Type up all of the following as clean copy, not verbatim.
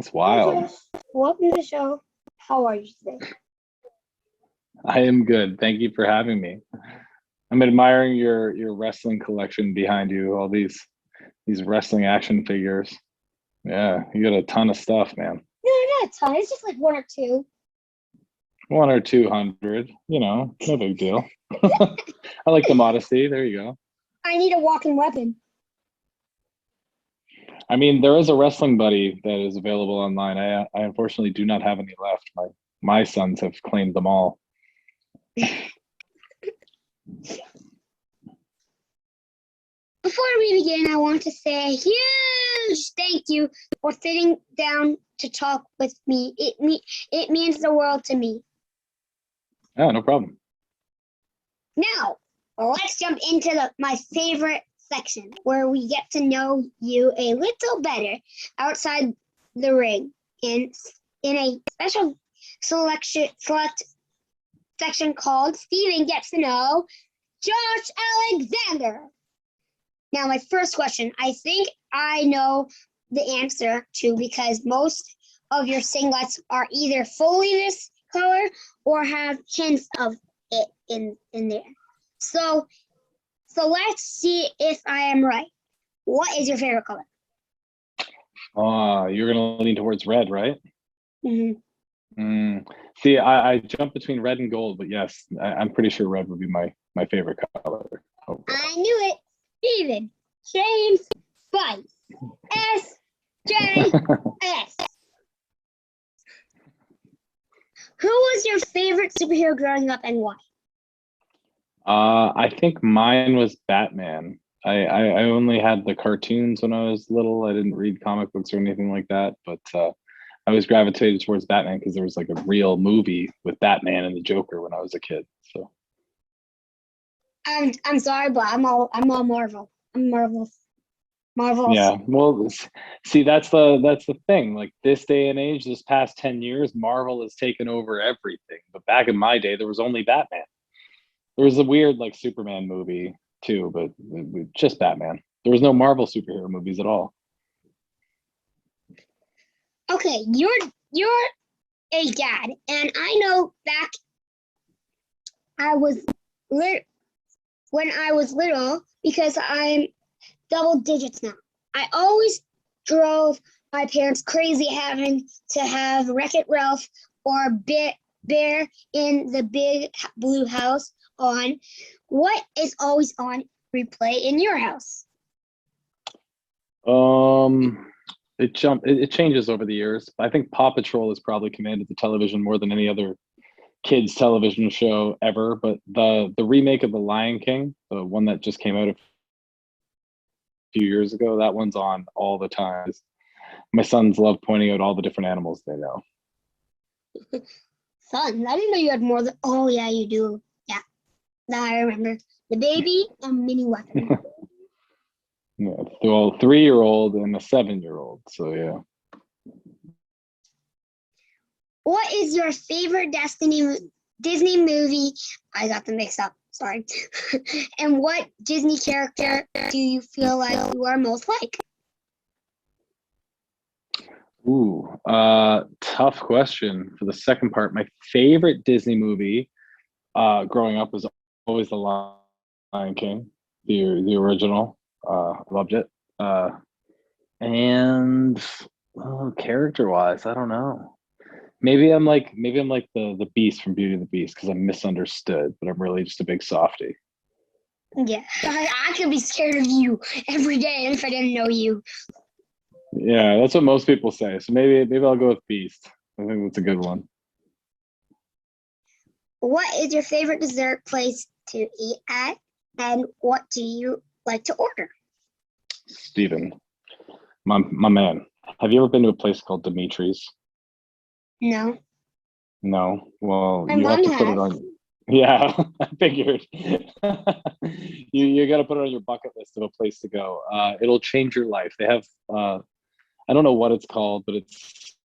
It's wild. Welcome to the show. How are you today? I am good. Thank you for having me. I'm admiring your wrestling collection behind you, all these wrestling action figures. Yeah, you got a ton of stuff, man. No, not a ton. It's just like one or two. 1 or 200, no big deal. I like the modesty. There you go. I need a walking weapon. I mean, there is a wrestling buddy that is available online. I unfortunately do not have any left. My sons have claimed them all. Before we begin, I want to say a huge thank you for sitting down to talk with me. It means the world to me. Oh, no problem. Now, let's jump into my favorite section where we get to know you a little better outside the ring in a special select section called Steven Gets to Know Josh Alexander. Now, my first question, I think I know the answer to because most of your singlets are either fully this color or have hints of it in there. So let's see if I am right. What is your favorite color? You're gonna lean towards red, right? Mm-hmm. See, I jump between red and gold, but yes, I'm pretty sure red would be my favorite color. Overall. I knew it. Steven James Spice. SJS. Who was your favorite superhero growing up and why? I think mine was Batman. I only had the cartoons when I was little. I didn't read comic books or anything like that, but I was gravitated towards Batman because there was like a real movie with Batman and the Joker when I was a kid. So I'm sorry, but I'm all Marvel. I'm Marvel. Yeah, well, see, that's the thing. Like this day and age, this past 10 years, Marvel has taken over everything. But back in my day, there was only Batman. There was a weird like Superman movie too, but just Batman. There was no Marvel superhero movies at all. Okay, you're a dad, and I know back when I was little, because I'm double digits now. I always drove my parents crazy having to have Wreck-It Ralph or Bear in the Big Blue House on. What is always on replay in your house? It changes over the years. I think Paw Patrol has probably commanded the television more than any other kids television show ever. But the remake of The Lion King, the one that just came out a few years ago, that one's on all the time. My sons love pointing out all the different animals they know. Son, I didn't know you had more than. Oh yeah, you do. Yeah, now I remember. The baby and mini weapon. Yeah, well, 3-year-old and a 7-year-old. So yeah. What is your favorite Disney movie? I got them mixed up. Sorry. And what Disney character do you feel like you are most like? Ooh, tough question for the second part. My favorite Disney movie growing up was always The Lion King, the original. Loved it. And character-wise, I don't know. Maybe I'm like the Beast from Beauty and the Beast because I'm misunderstood, but I'm really just a big softie. Yeah, I could be scared of you every day if I didn't know you. Yeah, that's what most people say. So maybe I'll go with Beast. I think that's a good one. What is your favorite dessert place to eat at, and what do you like to order? Steven, my man, have you ever been to a place called Dimitri's? No. No. Well, My you have mom to put has. it on. Yeah, I figured. You got to put it on your bucket list of a place to go. It'll change your life. They have I don't know what it's called, but it's.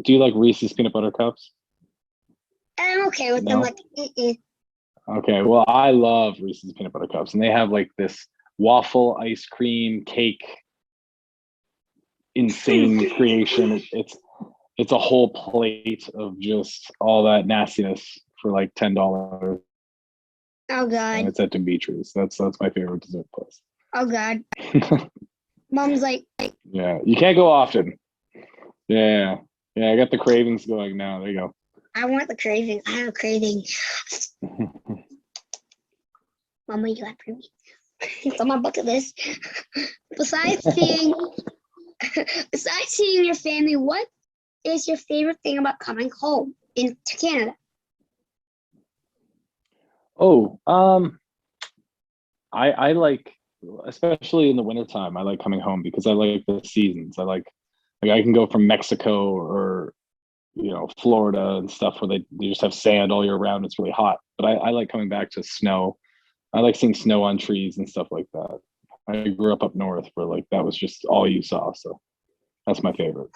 Do you like Reese's peanut butter cups? I'm okay with No? them. Like, Okay, well, I love Reese's peanut butter cups, and they have like this waffle ice cream cake. insane creation. It's a whole plate of just all that nastiness for like $10. Oh And God. it's at Dimitri's. That's my favorite dessert place. Oh God. Mom's like, Yeah, you can't go often. Yeah, I got the cravings going now. There you go. I want the craving. I have a craving. Mama, you have for me. It's on my bucket list. Besides seeing your family, what is your favorite thing about coming home into Canada? Oh, I like, especially in the wintertime, I like coming home because I like the seasons. I can go from Mexico or Florida and stuff where they just have sand all year round. It's really hot, but I like coming back to snow. I like seeing snow on trees and stuff like that. I grew up north where like that was just all you saw, so that's my favorite.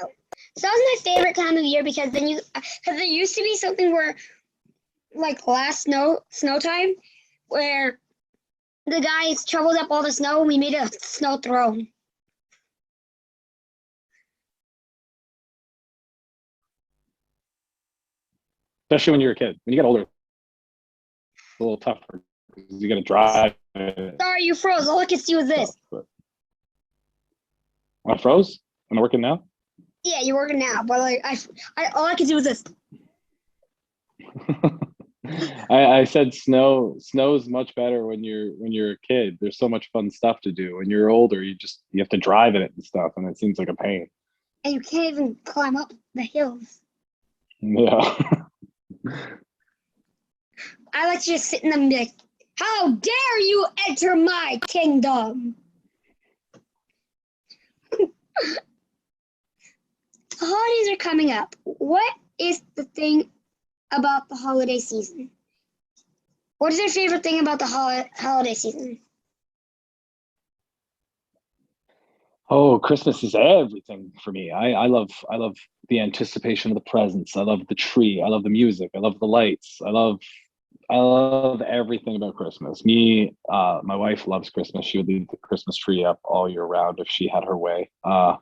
So that was my favorite time of year because there used to be something where like last snow time where the guys shoveled up all the snow and we made a snow throne. Especially when you're a kid. When you get older, it's a little tougher because you got to drive. Sorry, you froze. All I could see was this. I froze? Am I working now? Yeah, you're working now, but like all I could see was this. I said snow is much better when you're a kid. There's so much fun stuff to do. When you're older, you have to drive in it and stuff, and it seems like a pain. And you can't even climb up the hills. Yeah. I like to just sit in them and be like, how dare you enter my kingdom? The holidays are coming up. What is the thing about the holiday season? What is your favorite thing about the holiday season? Oh, Christmas is everything for me. I love the anticipation of the presents. I love the tree. I love the music. I love the lights. I love everything about Christmas. My wife loves Christmas. She would leave the Christmas tree up all year round if she had her way. I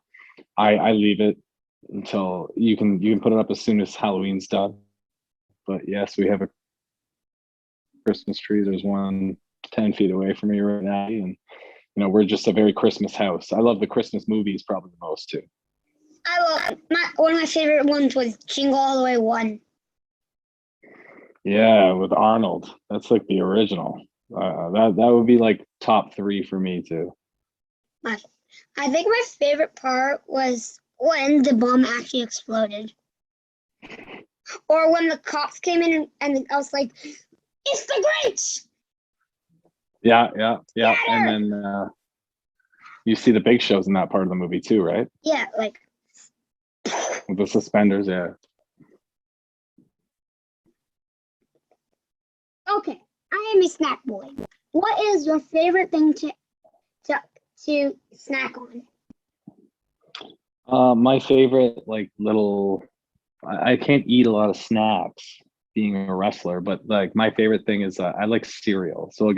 leave it until you can put it up as soon as Halloween's done. But yes, we have a Christmas tree. There's one 10 feet away from me right now, and we're just a very Christmas house. I love the Christmas movies probably the most too. One of my favorite ones was Jingle All the Way 1. Yeah, with Arnold. That's like the original. That would be like top 3 for me too. I think my favorite part was when the bomb actually exploded. Or when the cops came in and I was like, it's the Grinch! Yeah. And then you see the big shows in that part of the movie too, right? Yeah, like with the suspenders, yeah. Okay, I am a snack boy. What is your favorite thing to snack on? My favorite little. I can't eat a lot of snacks being a wrestler, but like my favorite thing is I like cereal. So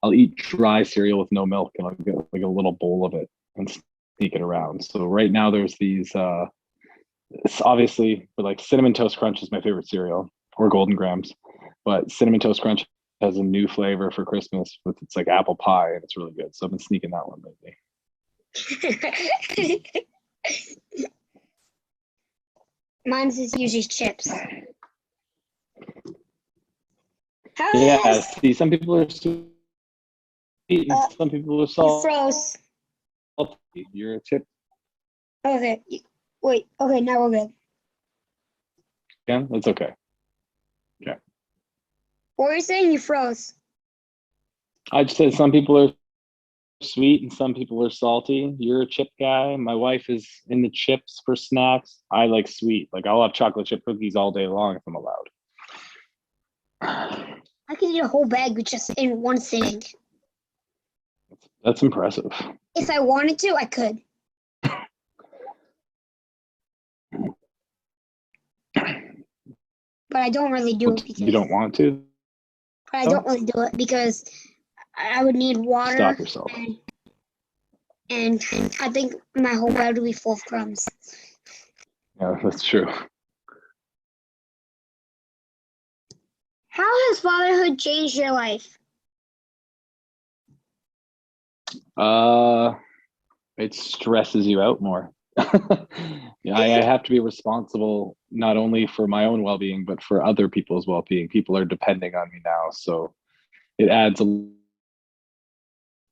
I'll eat dry cereal with no milk, and I'll get like a little bowl of it and sneak it around. So right now there's these. It's obviously, but like Cinnamon Toast Crunch is my favorite cereal, or Golden Grams, but Cinnamon Toast Crunch has a new flavor for Christmas it's like apple pie, and it's really good. So I've been sneaking that one lately. Mine's is usually chips. Yeah, see, some people are sweet and some people are salty. Froze. You're a chip. Okay, wait. Okay, now we're good. Yeah, that's okay. Okay. What were you saying? You froze. I just said some people are sweet and some people are salty. You're a chip guy. My wife is in the chips for snacks. I like sweet. Like I'll have chocolate chip cookies all day long if I'm allowed. I could eat a whole bag with just in one sitting. That's impressive. If I wanted to, I could. But I don't really do it because you don't want to. But I don't really do it because I would need water. Stop yourself. and I think my whole bed would be full of crumbs. Yeah, that's true. How has fatherhood changed your life? It stresses you out more. Yeah, I have to be responsible not only for my own well-being, but for other people's well-being. People are depending on me now, so it adds a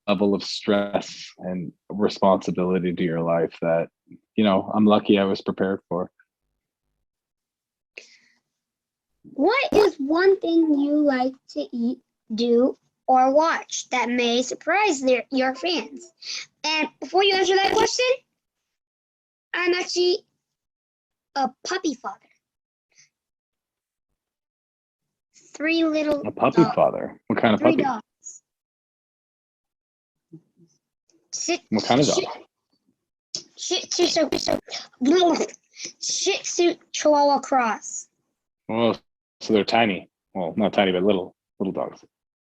level of stress and responsibility to your life that, I'm lucky I was prepared for. What is one thing you like to eat, do, or watch that may surprise your fans? And before you answer that question, I'm actually a puppy father. 3 little A puppy dogs. father? What kind of 3 puppy? dogs. What kind of dog? Shih Tzu Chihuahua cross. Oh, so they're tiny. Well, not tiny, but little dogs.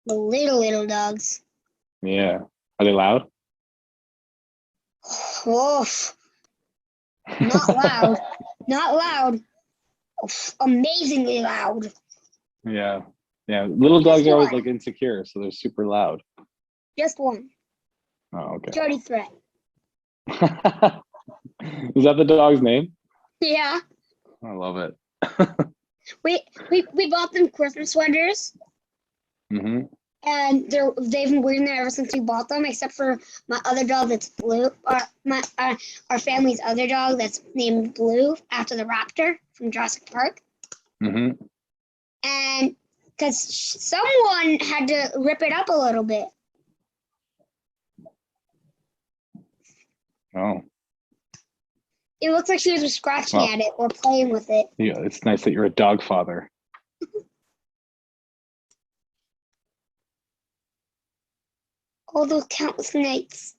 The little dogs. Yeah. Are they loud? Oof. Not loud. Not loud. Oof. Amazingly loud. Yeah. Yeah. Little Just dogs are always one. like insecure, so they're super loud. Just one. Oh, okay. Dirty threat. Is that the dog's name? Yeah. I love it. We bought them Christmas sweaters, Hmm. and they've been wearing them ever since we bought them, except for my other dog that's blue, or our family's other dog that's named Blue after the raptor from Jurassic Park. Hmm. And because someone had to rip it up a little bit. Oh, It looks like she was scratching well, at it or playing with it. yeah. It's nice that you're a dog father. All those countless nights.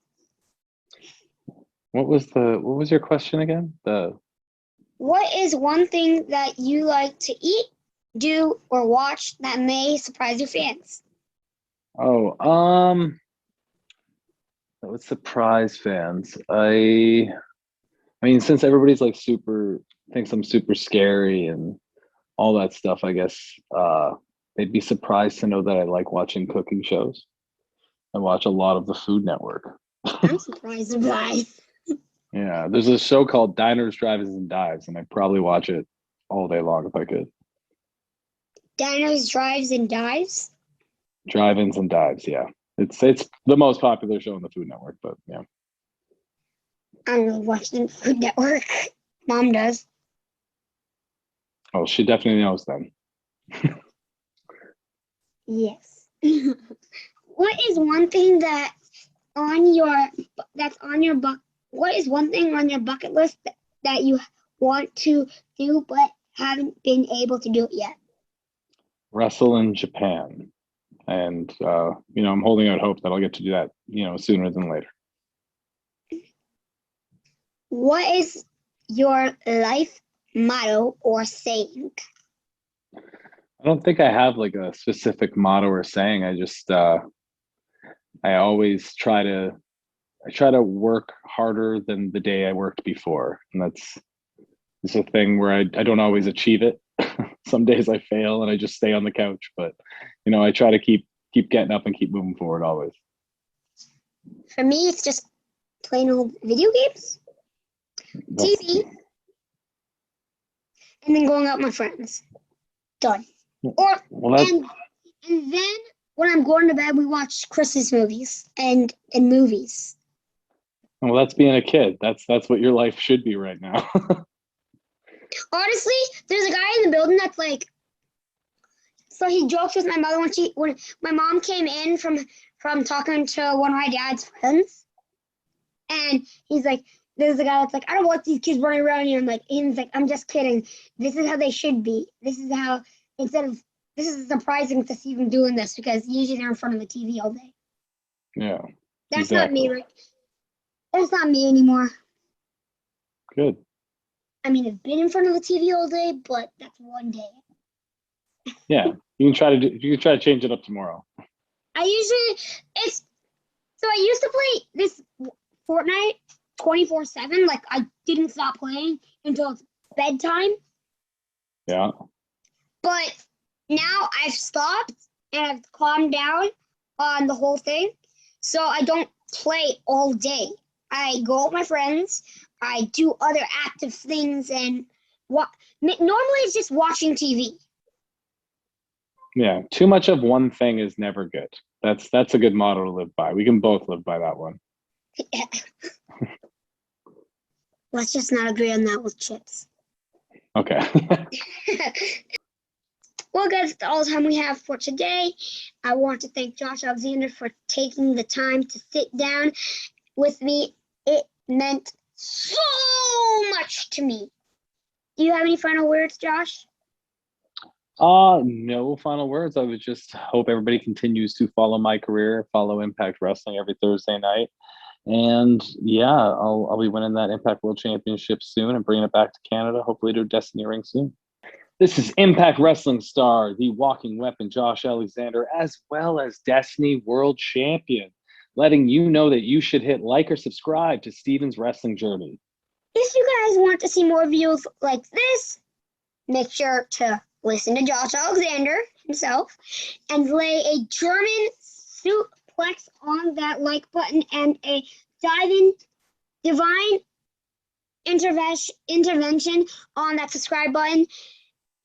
What was your question again? What is one thing that you like to eat, do, or watch that may surprise your fans? Oh, that would surprise fans. I mean, since everybody's like thinks I'm super scary and all that stuff, I guess they'd be surprised to know that I like watching cooking shows. I watch a lot of the Food Network. I'm surprised by. Yeah, there's a show called Diners, Drive-ins, and Dives, and I'd probably watch it all day long if I could. Dinos, drives, and dives. Drive-ins and dives, yeah. It's the most popular show on the Food Network, but yeah. I don't really watch the Food Network. Mom does. Oh, she definitely knows then. Yes. What is one thing that's on your what is one thing on your bucket list that you want to do but haven't been able to do it yet? Wrestle in Japan. And I'm holding out hope that I'll get to do that, sooner than later. What is your life motto or saying? I don't think I have like a specific motto or saying. I just I always try to work harder than the day I worked before. And it's a thing where I don't always achieve it. Some days I fail and I just stay on the couch, but I try to keep getting up and keep moving forward always. For me, it's just playing old video games, TV, and then going out with my friends. Done. And then when I'm going to bed, we watch Christmas movies and movies. Well, that's being a kid. That's what your life should be right now. Honestly, there's a guy in the building that's like, so he jokes with my mother when my mom came in from talking to one of my dad's friends, and he's like, there's a guy that's like, I don't want these kids running around here. He's like, I'm just kidding. This is how they should be. This is how this is surprising to see them doing this because usually they're in front of the TV all day. Yeah. That's exactly. not me. That's not me anymore. Good. I mean, I've been in front of the TV all day, but that's one day. Yeah, you can try to change it up tomorrow. I used to play this Fortnite 24/7. Like I didn't stop playing until it's bedtime. Yeah. But now I've stopped and I've calmed down on the whole thing. So I don't play all day. I go out with my friends. I do other active things and normally it's just watching TV. Yeah. Too much of one thing is never good. That's a good motto to live by. We can both live by that one. Let's just not agree on that with chips. Okay. Well, guys, that's all the time we have for today. I want to thank Josh Alexander for taking the time to sit down with me. It meant so much to me. Do you have any final words, Josh? No final words. I would just hope everybody continues to follow my career, follow Impact Wrestling every Thursday night. And yeah, I'll be winning that Impact World Championship soon and bringing it back to Canada, hopefully to a Destiny ring soon. This is Impact Wrestling star, the walking weapon, Josh Alexander, as well as Destiny World Champion, letting you know that you should hit like or subscribe to Steven's Wrestling Journey. If you guys want to see more videos like this, make sure to listen to Josh Alexander himself and lay a German suplex on that like button and a divine intervention on that subscribe button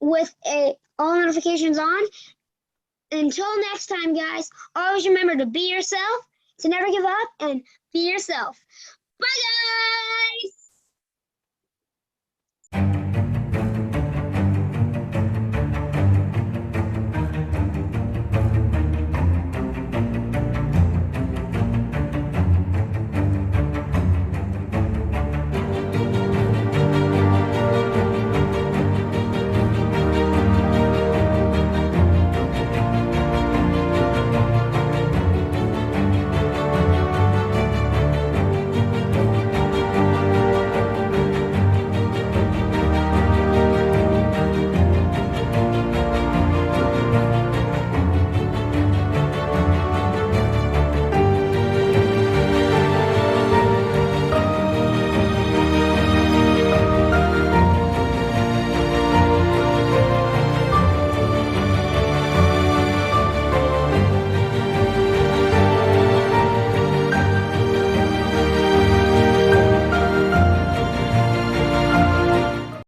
with all notifications on. Until next time, guys, always remember to be yourself, to never give up, and be yourself. Bye, guys!